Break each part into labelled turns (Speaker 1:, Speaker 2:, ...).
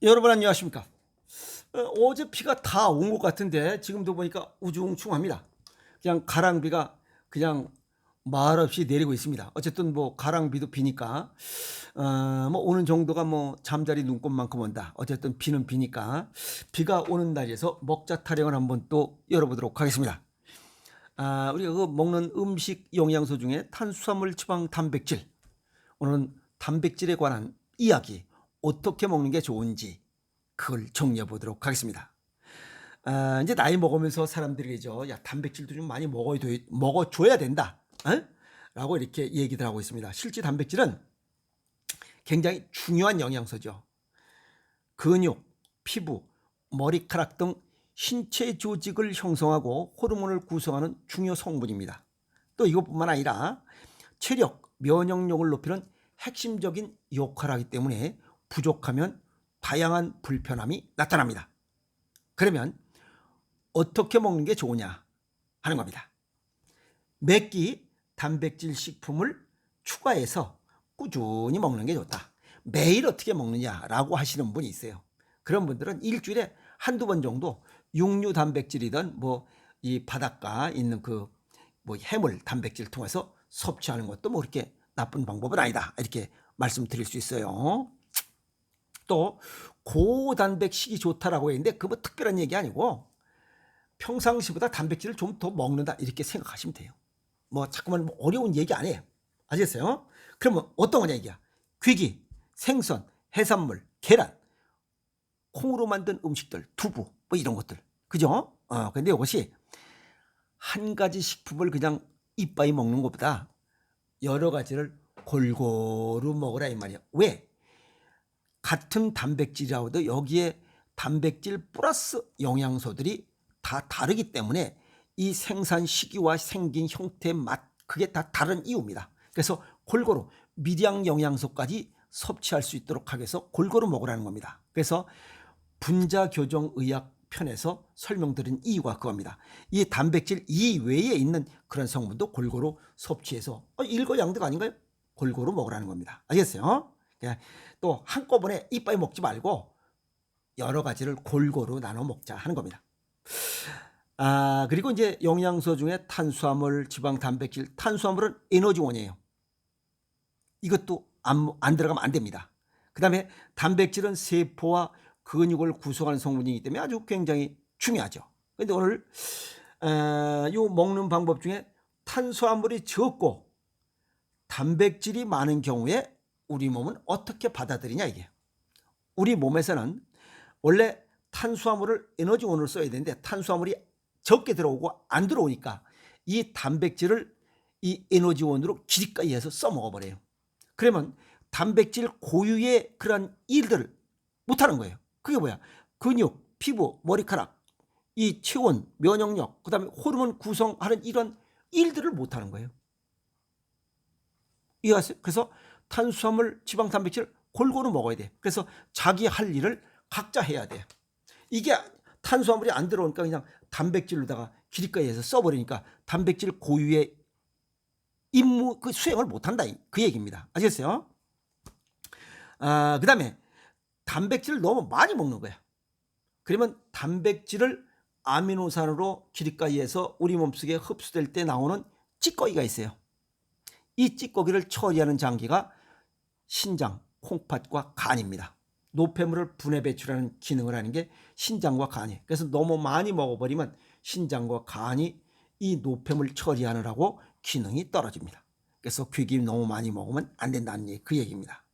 Speaker 1: 여러분 안녕하십니까? 어제 비가 다 온 것 같은데 지금도 보니까 우중충합니다. 그냥 가랑비가 그냥 말없이 내리고 있습니다. 어쨌든 뭐 가랑비도 비니까 뭐 오는 정도가 뭐 잠자리 눈곱만큼 온다. 어쨌든 비는 비니까 비가 오는 날에서 먹자 타령을 한번 또 열어보도록 하겠습니다. 우리가 그 먹는 음식 영양소 중에 탄수화물, 지방, 단백질. 오늘은 단백질에 관한 이야기, 어떻게 먹는 게 좋은지 그걸 정리해 보도록 하겠습니다. 이제 나이 먹으면서 사람들이죠. 야, 단백질도 좀 많이 먹어줘야 된다. 어? 라고 이렇게 얘기들 하고 있습니다. 실제 단백질은 굉장히 중요한 영양소죠. 근육, 피부, 머리카락 등 신체 조직을 형성하고 호르몬을 구성하는 중요 성분입니다. 또 이것뿐만 아니라 체력, 면역력을 높이는 핵심적인 역할을 하기 때문에 부족하면 다양한 불편함이 나타납니다. 그러면 어떻게 먹는 게 좋으냐 하는 겁니다. 매끼 단백질 식품을 추가해서 꾸준히 먹는 게 좋다. 매일 어떻게 먹느냐라고 하시는 분이 있어요. 그런 분들은 일주일에 한두 번 정도 육류 단백질이든 뭐 이 바닷가 있는 그 뭐 해물 단백질 통해서 섭취하는 것도 뭐 그렇게 나쁜 방법은 아니다. 이렇게 말씀드릴 수 있어요. 또 고단백식이 좋다라고 했는데 그거 뭐 특별한 얘기 아니고 평상시보다 단백질을 좀 더 먹는다 이렇게 생각하시면 돼요. 뭐 자꾸만 뭐 어려운 얘기 안 해요. 아시겠어요? 그러면 어떤 거냐 얘기야. 귀기, 생선, 해산물, 계란, 콩으로 만든 음식들, 두부 뭐 이런 것들. 그죠? 근데 이것이 한 가지 식품을 그냥 이빠이 먹는 것보다 여러 가지를 골고루 먹으라 이 말이야. 왜? 같은 단백질이라도 여기에 단백질 플러스 영양소들이 다 다르기 때문에 이 생산 시기와 생긴 형태, 맛 그게 다 다른 이유입니다. 그래서 골고루 미량 영양소까지 섭취할 수 있도록 하기 위해서 골고루 먹으라는 겁니다. 그래서 분자교정의학 편에서 설명드린 이유가 그겁니다. 이 단백질 이외에 있는 그런 성분도 골고루 섭취해서 일거양득 아닌가요? 골고루 먹으라는 겁니다. 알겠어요? 또 한꺼번에 이빨 먹지 말고 여러 가지를 골고루 나눠 먹자 하는 겁니다. 그리고 이제 영양소 중에 탄수화물, 지방, 단백질, 탄수화물은 에너지원이에요. 이것도 안 들어가면 안 됩니다. 그 다음에 단백질은 세포와 근육을 구성하는 성분이기 때문에 아주 굉장히 중요하죠. 근데 오늘 요 먹는 방법 중에 탄수화물이 적고 단백질이 많은 경우에 우리 몸은 어떻게 받아들이냐 이게. 우리 몸에서는 원래 탄수화물을 에너지원으로 써야 되는데 탄수화물이 적게 들어오고 안 들어오니까 이 단백질을 이 에너지원으로 기립가이해서 써먹어버려요. 그러면 단백질 고유의 그런 일들을 못하는 거예요. 그게 뭐야? 근육, 피부, 머리카락, 이 체온, 면역력, 그 다음에 호르몬 구성하는 이런 일들을 못하는 거예요. 이해하세요? 그래서 탄수화물, 지방, 단백질 골고루 먹어야 돼. 그래서 자기 할 일을 각자 해야 돼. 이게 탄수화물이 안 들어오니까 그냥 단백질로다가 기립가에서 써버리니까 단백질 고유의 임무 그 수행을 못한다 그 얘기입니다. 아시겠어요? 그 다음에 단백질을 너무 많이 먹는 거야. 그러면 단백질을 아미노산으로 기립가에서 우리 몸속에 흡수될 때 나오는 찌꺼기가 있어요. 이 찌꺼기를 처리하는 장기가 신장, 콩팥과 간입니다. 노폐물을 분해 배출하는 기능을 하는 게 신장과 간이에요. 그래서 너무 많이 먹어버리면 신장과 간이 이 노폐물 처리하느라고 기능이 떨어집니다. 그래서 귀김 너무 많이 먹으면 안 된다는 그 얘기입니다.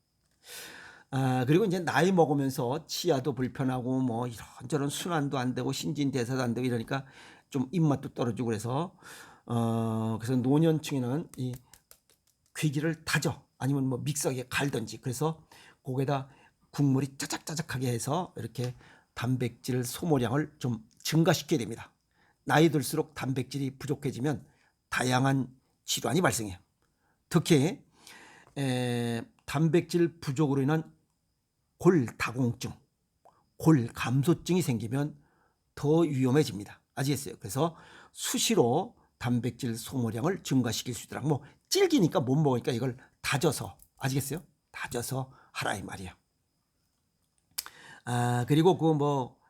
Speaker 1: 그리고 이제 나이 먹으면서 치아도 불편하고 뭐 이런저런 순환도 안 되고 신진대사도 안 되고 이러니까 좀 입맛도 떨어지고 그래서 노년층에는 이 귀기를 다져 아니면 뭐 믹서기에 갈든지 그래서 거기에다 국물이 짜작짜작하게 해서 이렇게 단백질 소모량을 좀 증가시켜야 됩니다. 나이 들수록 단백질이 부족해지면 다양한 질환이 발생해요. 특히 단백질 부족으로 인한 골다공증, 골감소증이 생기면 더 위험해집니다. 아시겠어요? 그래서 수시로 단백질 소모량을 증가시킬 수 있도록 뭐 질기니까 못 먹으니까 이걸 다져서 아시겠어요? 다져서 하라 이 말이에요. 그리고 그 뭐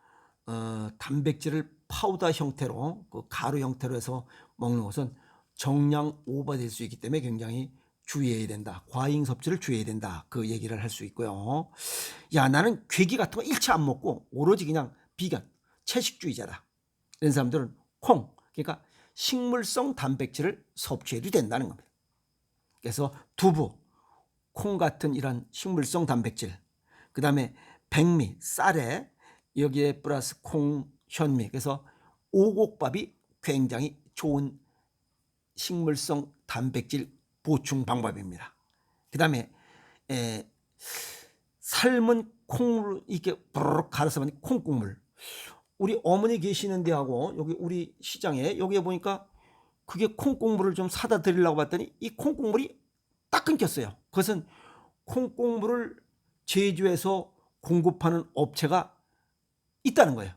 Speaker 1: 단백질을 파우더 형태로 그 가루 형태로 해서 먹는 것은 정량 오버될 수 있기 때문에 굉장히 주의해야 된다. 과잉 섭취를 주의해야 된다. 그 얘기를 할 수 있고요. 야, 나는 괴기 같은 거 일체 안 먹고 오로지 그냥 비건, 채식주의자다. 이런 사람들은 콩, 그러니까 식물성 단백질을 섭취해도 된다는 겁니다. 그래서 두부, 콩 같은 이런 식물성 단백질, 그 다음에 백미, 쌀에 여기에 플러스 콩, 현미, 그래서 오곡밥이 굉장히 좋은 식물성 단백질 보충 방법입니다. 그 다음에 삶은 콩을 이렇게 부르륵 갈아서 만든 콩국물. 우리 어머니 계시는 데하고 여기 우리 시장에 여기에 보니까 그게 콩국물을 좀 사다 드리려고 봤더니 이 콩국물이 딱 끊겼어요. 그것은 콩국물을 제조해서 공급하는 업체가 있다는 거예요.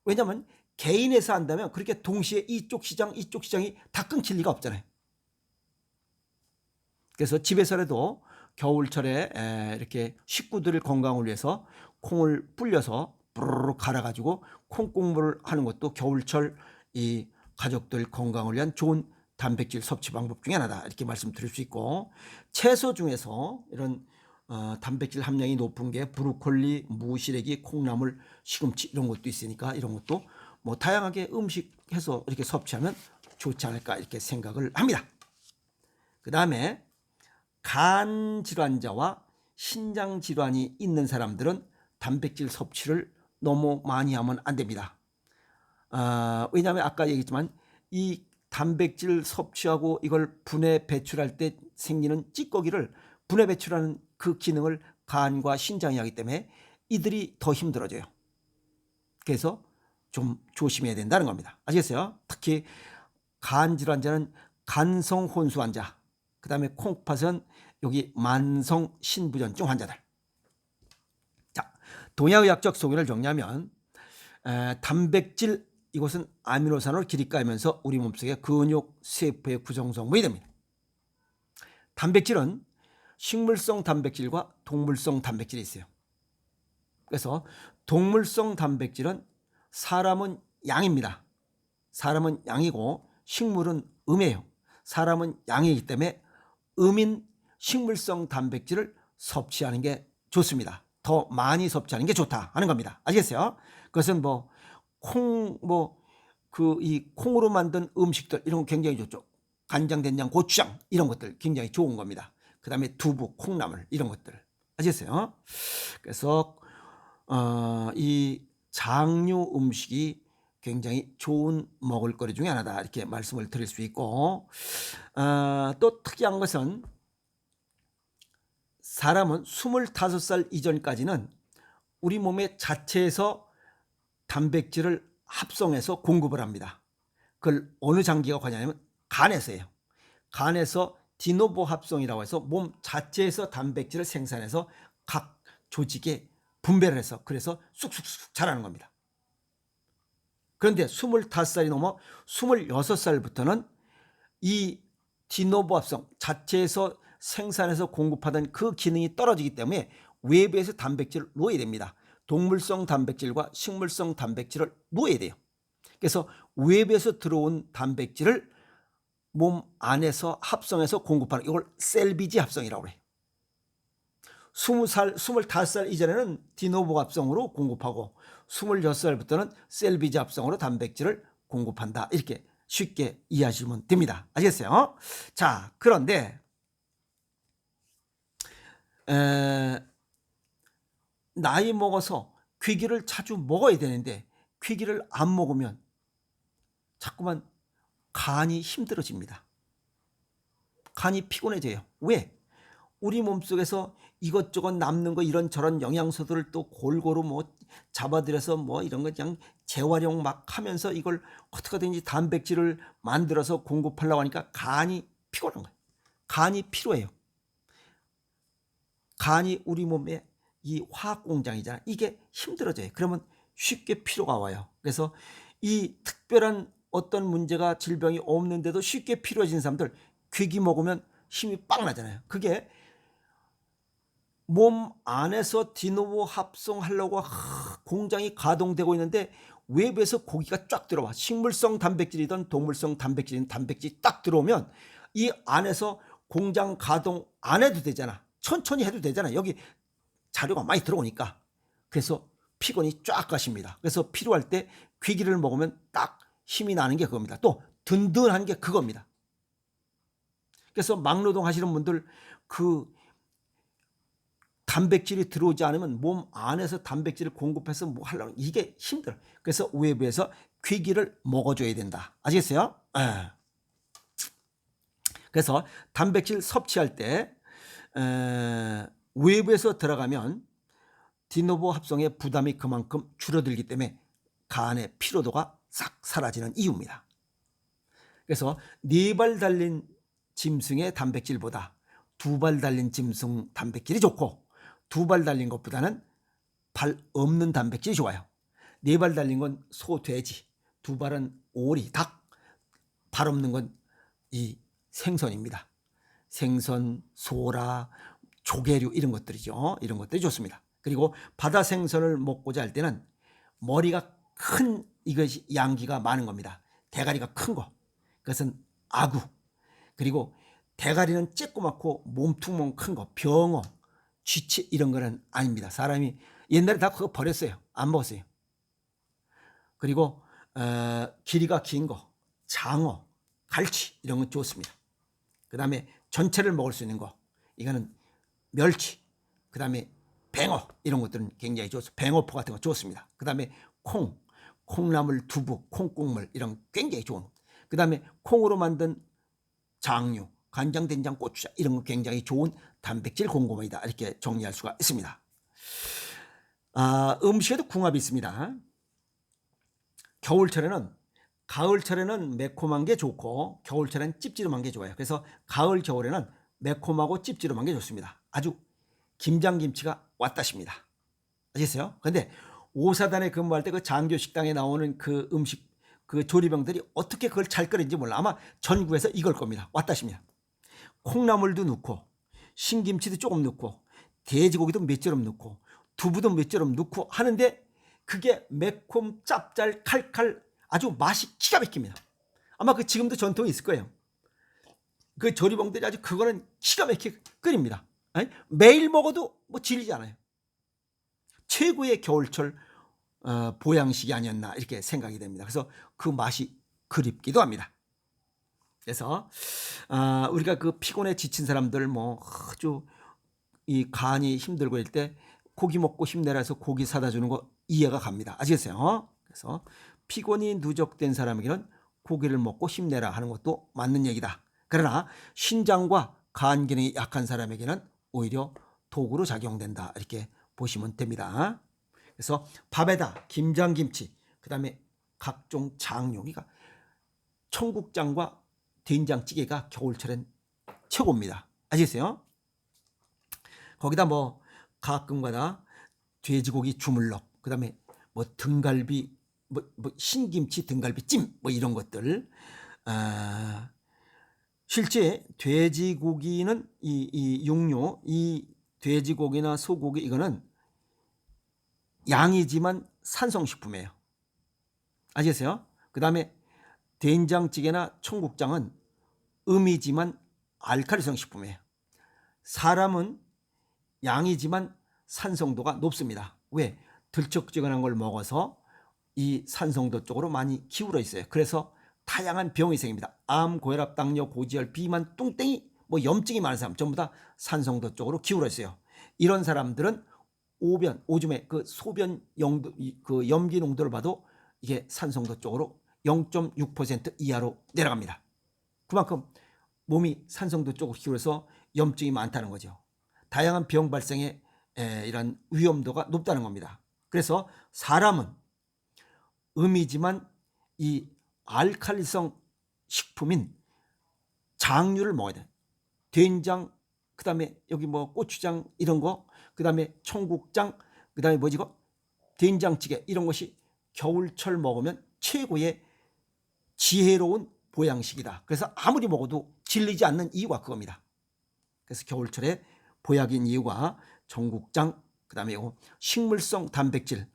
Speaker 1: 왜냐하면 개인에서 한다면 그렇게 동시에 이쪽 시장이 다 끊길 리가 없잖아요. 그래서 집에서라도 겨울철에 이렇게 식구들의 건강을 위해서 콩을 불려서 부르르 갈아가지고 콩국물을 하는 것도 겨울철 이 가족들 건강을 위한 좋은 단백질 섭취 방법 중에 하나다, 이렇게 말씀드릴 수 있고, 채소 중에서 이런 단백질 함량이 높은 게 브로콜리, 무시래기, 콩나물, 시금치 이런 것도 있으니까 이런 것도 뭐 다양하게 음식해서 이렇게 섭취하면 좋지 않을까 이렇게 생각을 합니다. 그 다음에 간 질환자와 신장 질환이 있는 사람들은 단백질 섭취를 너무 많이 하면 안 됩니다. 왜냐하면 아까 얘기했지만 이 단백질 섭취하고 이걸 분해 배출할 때 생기는 찌꺼기를 분해 배출하는 그 기능을 간과 신장이 하기 때문에 이들이 더 힘들어져요. 그래서 좀 조심해야 된다는 겁니다. 아시겠어요? 특히 간 질환자는 간성 혼수 환자, 그 다음에 콩팥은 여기 만성 신부전증 환자들. 자, 동양의학적 소견을 정리하면 단백질, 이것은 아미노산으로 길이 까이면서 우리 몸속의 근육, 세포의 구성성분이 됩니다. 단백질은 식물성 단백질과 동물성 단백질이 있어요. 그래서 동물성 단백질은 사람은 양입니다. 사람은 양이고 식물은 음이에요. 사람은 양이기 때문에 음인 식물성 단백질을 섭취하는 게 좋습니다. 더 많이 섭취하는 게 좋다 하는 겁니다. 아시겠어요? 그것은 이 콩으로 만든 음식들 이런 거 굉장히 좋죠. 간장, 된장, 고추장 이런 것들 굉장히 좋은 겁니다. 그 다음에 두부, 콩나물 이런 것들 아시겠어요? 그래서 이 장류 음식이 굉장히 좋은 먹을거리 중에 하나다 이렇게 말씀을 드릴 수 있고, 또 특이한 것은 사람은 25살 이전까지는 우리 몸의 자체에서 단백질을 합성해서 공급을 합니다. 그걸 어느 장기가 관여하냐면 간에서예요. 간에서 디노보 합성이라고 해서 몸 자체에서 단백질을 생산해서 각 조직에 분배를 해서 그래서 쑥쑥쑥 자라는 겁니다. 그런데 25살이 넘어 26살부터는 이 디노보 합성 자체에서 생산해서 공급하던 그 기능이 떨어지기 때문에 외부에서 단백질을 놓아야 됩니다. 동물성 단백질과 식물성 단백질을 놓아야 돼요. 그래서 외부에서 들어온 단백질을 몸 안에서 합성해서 공급하는, 이걸 셀비지 합성이라고 해요. 20살, 25살 이전에는 디노보 합성으로 공급하고 26살부터는 셀비지 합성으로 단백질을 공급한다. 이렇게 쉽게 이해하시면 됩니다. 아시겠어요? 자, 그런데 나이 먹어서 괴기를 자주 먹어야 되는데 괴기를 안 먹으면 자꾸만 간이 힘들어집니다. 간이 피곤해져요. 왜? 우리 몸속에서 이것저것 남는 거 이런저런 영양소들을 또 골고루 잡아들여서 이런 거 그냥 재활용 막 하면서 이걸 어떻게든지 단백질을 만들어서 공급하려고 하니까 간이 피곤한 거예요. 간이 필요해요. 간이 우리 몸의 이 화학 공장이잖아요. 이게 힘들어져요. 그러면 쉽게 피로가 와요. 그래서 이 특별한 어떤 문제가 질병이 없는데도 쉽게 피로해진 사람들 괴기 먹으면 힘이 빵 나잖아요. 그게 몸 안에서 디노보 합성하려고 공장이 가동되고 있는데 외부에서 고기가 쫙 들어와. 식물성 단백질이든 동물성 단백질이든 단백질이 딱 들어오면 이 안에서 공장 가동 안 해도 되잖아. 천천히 해도 되잖아. 여기 자료가 많이 들어오니까. 그래서 피곤이 쫙 가십니다. 그래서 필요할 때 귀기를 먹으면 딱 힘이 나는 게 그겁니다. 또 든든한 게 그겁니다. 그래서 막노동 하시는 분들 그 단백질이 들어오지 않으면 몸 안에서 단백질을 공급해서 뭐 하려면 이게 힘들어. 그래서 외부에서 귀기를 먹어줘야 된다. 아시겠어요? 에. 그래서 단백질 섭취할 때 외부에서 들어가면 디노보 합성의 부담이 그만큼 줄어들기 때문에 간의 피로도가 싹 사라지는 이유입니다. 그래서 4발 달린 짐승의 단백질보다 2발 달린 짐승 단백질이 좋고 2발 달린 것보다는 발 없는 단백질이 좋아요. 4발 달린 건 소, 돼지, 2발은 오리, 닭, 발 없는 건 이 생선입니다. 생선, 소라, 조개류 이런 것들이죠. 이런 것들이 좋습니다. 그리고 바다 생선을 먹고자 할 때는 머리가 큰 이것이 양기가 많은 겁니다. 대가리가 큰 거. 그것은 아구. 그리고 대가리는 쬐꼬맣고 몸통만 큰 거. 병어, 쥐치 이런 거는 아닙니다. 사람이 옛날에 다 그거 버렸어요. 안 먹었어요. 그리고 길이가 긴 거. 장어, 갈치 이런 건 좋습니다. 그 다음에 전체를 먹을 수 있는 거. 이거는 멸치. 그 다음에 뱅어 이런 것들은 굉장히 좋습니다. 뱅어포 같은 거 좋습니다. 그 다음에 콩나물, 두부, 콩국물 이런 굉장히 좋은. 그 다음에 콩으로 만든 장류, 간장, 된장, 고추장 이런 거 굉장히 좋은 단백질 공급원이다. 이렇게 정리할 수가 있습니다. 음식에도 궁합이 있습니다. 가을철에는 매콤한 게 좋고 겨울철에는 찝찝한 게 좋아요. 그래서 가을, 겨울에는 매콤하고 찝찝한 게 좋습니다. 아주 김장김치가 왔다십니다. 아시겠어요? 근데 오사단에 근무할 때 그 장교 식당에 나오는 그 음식 그 조리병들이 어떻게 그걸 잘 끓인지 몰라. 아마 전국에서 이걸 겁니다. 왔다십니다. 콩나물도 넣고 신김치도 조금 넣고 돼지고기도 몇 조름 넣고 두부도 몇 조름 넣고 하는데 그게 매콤 짭짤 칼칼 아주 맛이 기가 막힙니다. 아마 그 지금도 전통이 있을 거예요. 그 조리병들이 아주 그거는 기가 막히게 끓입니다. 아니, 매일 먹어도 뭐 질리지 않아요. 최고의 겨울철 보양식이 아니었나 이렇게 생각이 됩니다. 그래서 그 맛이 그립기도 합니다. 그래서 우리가 그 피곤에 지친 사람들 뭐 아주 이 간이 힘들고 할 때 고기 먹고 힘내라 해서 고기 사다 주는 거 이해가 갑니다. 아시겠어요? 그래서 피곤이 누적된 사람에게는 고기를 먹고 힘내라 하는 것도 맞는 얘기다. 그러나 신장과 간 기능이 약한 사람에게는 오히려 도구로 작용된다. 이렇게 보시면 됩니다. 그래서 밥에다 김장김치, 그 다음에 각종 장류, 그러니까 청국장과 된장찌개가 겨울철엔 최고입니다. 아시겠어요? 거기다 뭐 가끔가다 돼지고기 주물럭, 그 다음에 뭐 등갈비, 뭐 신김치 등갈비찜 뭐 이런 것들. 실제 돼지고기는 이 육류, 이 돼지고기나 소고기 이거는 양이지만 산성식품이에요. 아시겠어요? 그 다음에 된장찌개나 청국장은 음이지만 알칼리성 식품이에요. 사람은 양이지만 산성도가 높습니다. 왜? 들쩍지근한 걸 먹어서 이 산성도 쪽으로 많이 기울어 있어요. 그래서 다양한 병이 생깁니다. 암, 고혈압, 당뇨, 고지혈, 비만, 뚱땡이, 뭐 염증이 많은 사람 전부 다 산성도 쪽으로 기울어 있어요. 이런 사람들은 오줌의 그 소변 용도, 그 염기 농도를 봐도 이게 산성도 쪽으로 0.6% 이하로 내려갑니다. 그만큼 몸이 산성도 쪽으로 기울어서 염증이 많다는 거죠. 다양한 병 발생의 이런 위험도가 높다는 겁니다. 그래서 사람은 음이지만 이 알칼리성 식품인 장류를 먹어야 돼. 된장, 그 다음에 여기 뭐 고추장 이런 거, 그 다음에 청국장, 그 다음에 뭐지 이거? 된장찌개 이런 것이 겨울철 먹으면 최고의 지혜로운 보양식이다. 그래서 아무리 먹어도 질리지 않는 이유가 그겁니다. 그래서 겨울철에 보약인 이유가 전국장, 그다음에 요 식물성 단백질,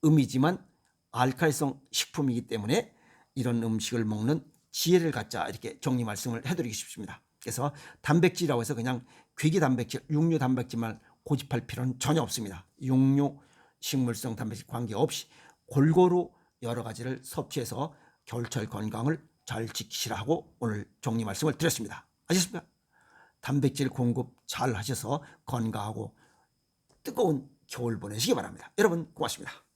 Speaker 1: 음이지만 알칼리성 식품이기 때문에 이런 음식을 먹는 지혜를 갖자, 이렇게 정리 말씀을 해드리고 싶습니다. 그래서 단백질이라고 해서 그냥 괴기 단백질, 육류 단백질만 고집할 필요는 전혀 없습니다. 육류, 식물성 단백질 관계없이 골고루 여러 가지를 섭취해서 겨울철 건강을 잘 지키시라고 오늘 정리 말씀을 드렸습니다. 아셨습니까? 단백질 공급 잘 하셔서 건강하고 뜨거운 겨울 보내시기 바랍니다. 여러분 고맙습니다.